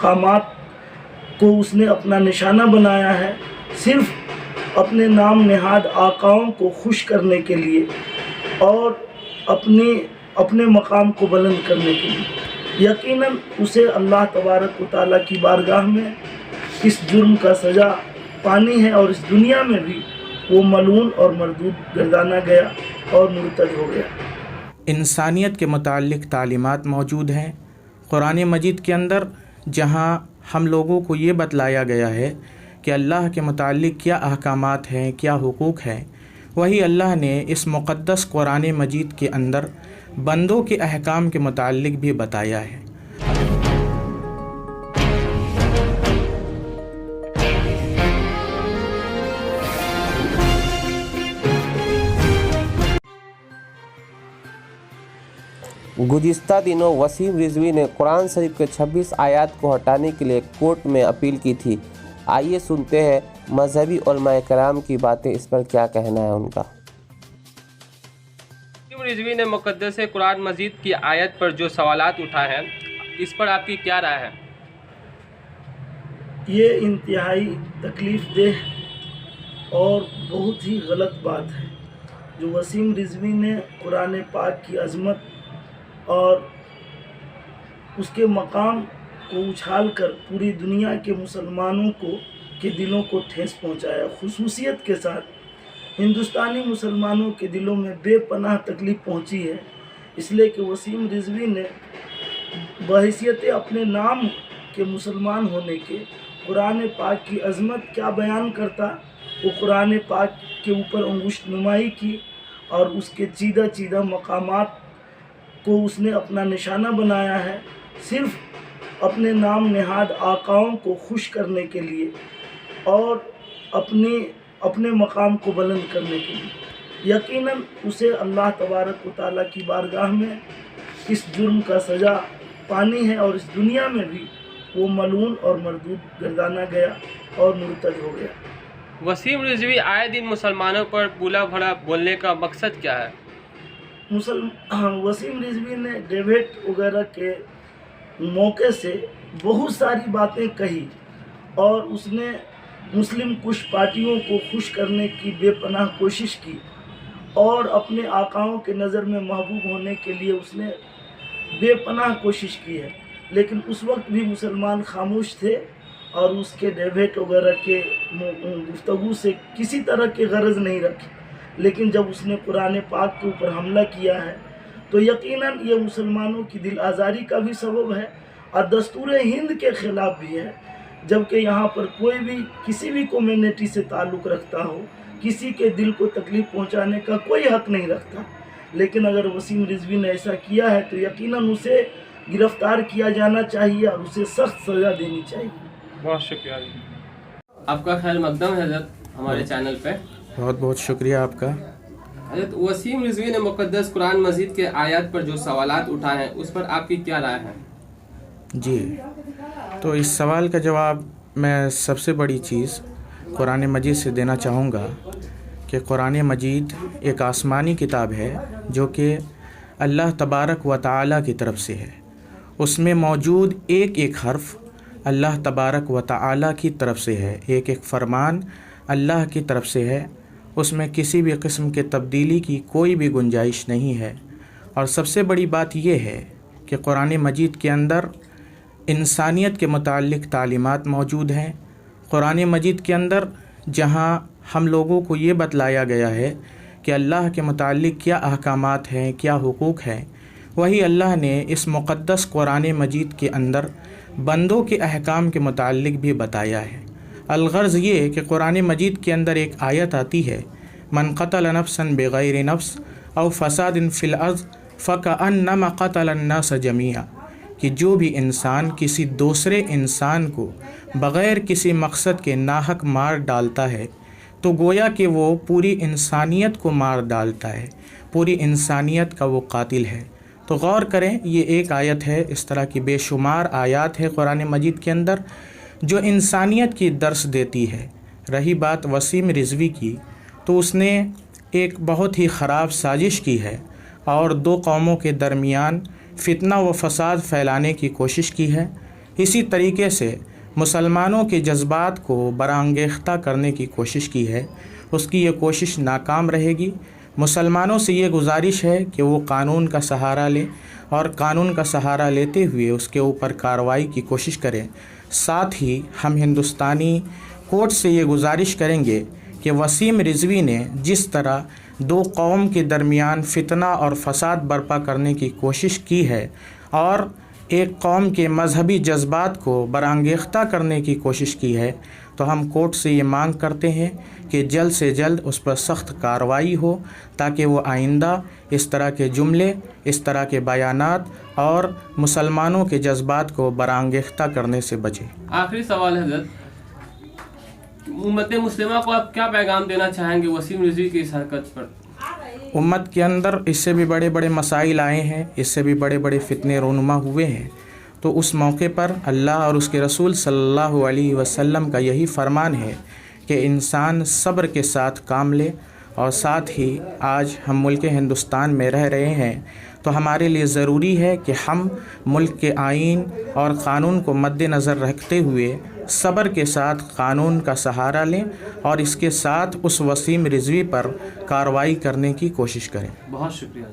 मकामात को उसने अपना निशाना बनाया है, सिर्फ अपने नाम नहाद आकाओं को खुश करने के लिए और अपने मकाम को बुलंद करने के लिए। यकीनन उसे अल्लाह तबारक व तआला की बारगाह में इस जुर्म का सज़ा पानी है और इस दुनिया में भी वो मलून और मरदूद गर्दाना गया और मुर्तद हो गया। इंसानियत के मुताल्लिक़ तालीमात मौजूद हैं कुरान मजीद के अंदर, जहाँ हम लोगों को ये बतलाया गया है कि अल्लाह के मुताल्लिक़ क्या अहकामात हैं, क्या हुकूक हैं। वही अल्लाह ने इस मुक़द्दस कुरान मजीद के अंदर बंदों के अहकाम के मुताल्लिक़ भी बताया है। गुज़िश्ता दिनों वसीम रिजवी ने कुरान शरीफ के 26 आयत को हटाने के लिए कोर्ट में अपील की थी। आइए सुनते हैं मजहबी उलमाए कराम की बातें, इस पर क्या कहना है उनका। वसीम रिजवी ने मुक़द्दस कुरान मजीद की आयत पर जो सवालात उठाए हैं, इस पर आपकी क्या राय है? ये इंतहाई तकलीफ़देह और बहुत ही गलत बात है जो वसीम रिजवी ने कुरान पाक की अज़मत और उसके मकाम को उछाल कर पूरी दुनिया के मुसलमानों के दिलों को ठेस पहुंचाया। खुसूसियत के साथ हिंदुस्तानी मुसलमानों के दिलों में बेपनाह तकलीफ़ पहुंची है, इसलिए कि वसीम रिजवी ने बहैसियत अपने नाम के मुसलमान होने के कुरान पाक की अज़मत क्या बयान करता, वो कुरान पाक के ऊपर अंगुष्ठ नुमाई की और उसके चीदा मकामात को उसने अपना निशाना बनाया है, सिर्फ अपने नाम नहाद आकाओं को खुश करने के लिए और अपने मकाम को बुलंद करने के लिए। यकीनन उसे अल्लाह तबारक व तआला की बारगाह में इस जुर्म का सज़ा पानी है और इस दुनिया में भी वो मलून और मरदूद गर्दाना गया और मुर्तद हो गया। वसीम रिजवी आए दिन मुसलमानों पर बुला भला बोलने का मकसद क्या है? वसीम रिजवी ने डिबेट वगैरह के मौके से बहुत सारी बातें कही और उसने मुस्लिम कुछ पार्टियों को खुश करने की बेपनाह कोशिश की और अपने आकाओं के नज़र में महबूब होने के लिए उसने बेपनाह कोशिश की है, लेकिन उस वक्त भी मुसलमान खामोश थे और उसके डिबेट वगैरह के गुफ्तगू से किसी तरह की गरज नहीं रखी। लेकिन जब उसने कुरान पाक के ऊपर हमला किया है तो यकीनन ये मुसलमानों की दिल आज़ारी का भी सबब है और दस्तूर हिंद के ख़िलाफ़ भी है, जबकि यहाँ पर कोई भी किसी भी कम्युनिटी से ताल्लुक़ रखता हो किसी के दिल को तकलीफ़ पहुँचाने का कोई हक़ नहीं रखता। लेकिन अगर वसीम रिजवी ने ऐसा किया है तो यकीनन उसे गिरफ़्तार किया जाना चाहिए और उसे सख्त सज़ा देनी चाहिए। बहुत शुक्रिया, आपका खैर मकदम है हज़रत हमारे चैनल पे। बहुत बहुत शुक्रिया आपका। हज़रत वसीम रिजवी ने मुक़द्दस कुरान मजीद के आयत पर जो सवालात उठाए हैं, उस पर आपकी क्या राय है? जी, तो इस सवाल का जवाब मैं सबसे बड़ी चीज़ कुरान मजीद से देना चाहूँगा कि कुरान मजीद एक आसमानी किताब है जो कि अल्लाह तबारक व तआला की तरफ से है। उसमें मौजूद एक एक हर्फ अल्लाह तबारक व तआला की तरफ से है, एक एक फरमान अल्लाह की तरफ से है। उसमें किसी भी किस्म के तब्दीली की कोई भी गुंजाइश नहीं है। और सबसे बड़ी बात यह है कि कुरान मजीद के अंदर इंसानियत के मुताल्लिक़ तालीमात मौजूद हैं। कुरान मजीद के अंदर जहाँ हम लोगों को ये बतलाया गया है कि अल्लाह के मुताल्लिक़ क्या अहकामात हैं, क्या हुकूक हैं, वही अल्लाह ने इस मुक़द्दस कुरान मजीद के अंदर बंदों के अहकाम के मुताल्लिक़ भी बताया है। अलगर्ज़ ये कि कुरान मजीद के अंदर एक आयत आती है, मन क़तल नफ्सन बिग़ैर नफ्स औ फ़सादिन फ़िल अर्ज़ फ़कअन्नमा क़तल अन्नास जमीआ, कि जो भी इंसान किसी दूसरे इंसान को बग़ैर किसी मकसद के नाहक मार डालता है तो गोया कि वो पूरी इंसानियत को मार डालता है, पूरी इंसानियत का वो कातिल है। तो गौर करें, ये एक आयत है, इस तरह की बेशुमार आयत है कुरान मजीद के अंदर जो इंसानियत की दर्स देती है। रही बात वसीम रिजवी की, तो उसने एक बहुत ही ख़राब साजिश की है और दो कौमों के दरमियान फितना व फसाद फैलाने की कोशिश की है। اسی طریقے سے مسلمانوں کے جذبات کو برانگیختہ کرنے کی کوشش کی ہے، اس کی یہ کوشش ناکام رہے گی۔ مسلمانوں سے یہ گزارش ہے کہ وہ قانون کا سہارا لیں اور قانون کا سہارا لیتے ہوئے اس کے اوپر کارروائی کی کوشش کریں۔ ساتھ ہی ہم ہندوستانی کورٹ سے یہ گزارش کریں گے کہ وسیم رضوی نے جس طرح دو قوم کے درمیان فتنہ اور فساد برپا کرنے کی کوشش کی ہے اور ایک قوم کے مذہبی جذبات کو برانگیختہ کرنے کی کوشش کی ہے، تو ہم کورٹ سے یہ مانگ کرتے ہیں کہ جلد سے جلد اس پر سخت کارروائی ہو تاکہ وہ آئندہ اس طرح کے جملے، اس طرح کے بیانات اور مسلمانوں کے جذبات کو برانگیختہ کرنے سے بچے۔ آخری سوال حضرت، امت مسلمہ کو آپ کیا پیغام دینا چاہیں گے وسیم رضوی کی اس حرکت پر؟ امت کے اندر اس سے بھی بڑے بڑے مسائل آئے ہیں، اس سے بھی بڑے بڑے فتنے رونما ہوئے ہیں، تو اس موقع پر اللہ اور اس کے رسول صلی اللہ علیہ وسلم کا یہی فرمان ہے کہ انسان صبر کے ساتھ کام لے، اور ساتھ ہی آج ہم ملک ہندوستان میں رہ رہے ہیں تو ہمارے لیے ضروری ہے کہ ہم ملک کے آئین اور قانون کو مد نظر رکھتے ہوئے صبر کے ساتھ قانون کا سہارا لیں اور اس کے ساتھ اس وسیم رضوی پر کارروائی کرنے کی کوشش کریں۔ بہت شکریہ۔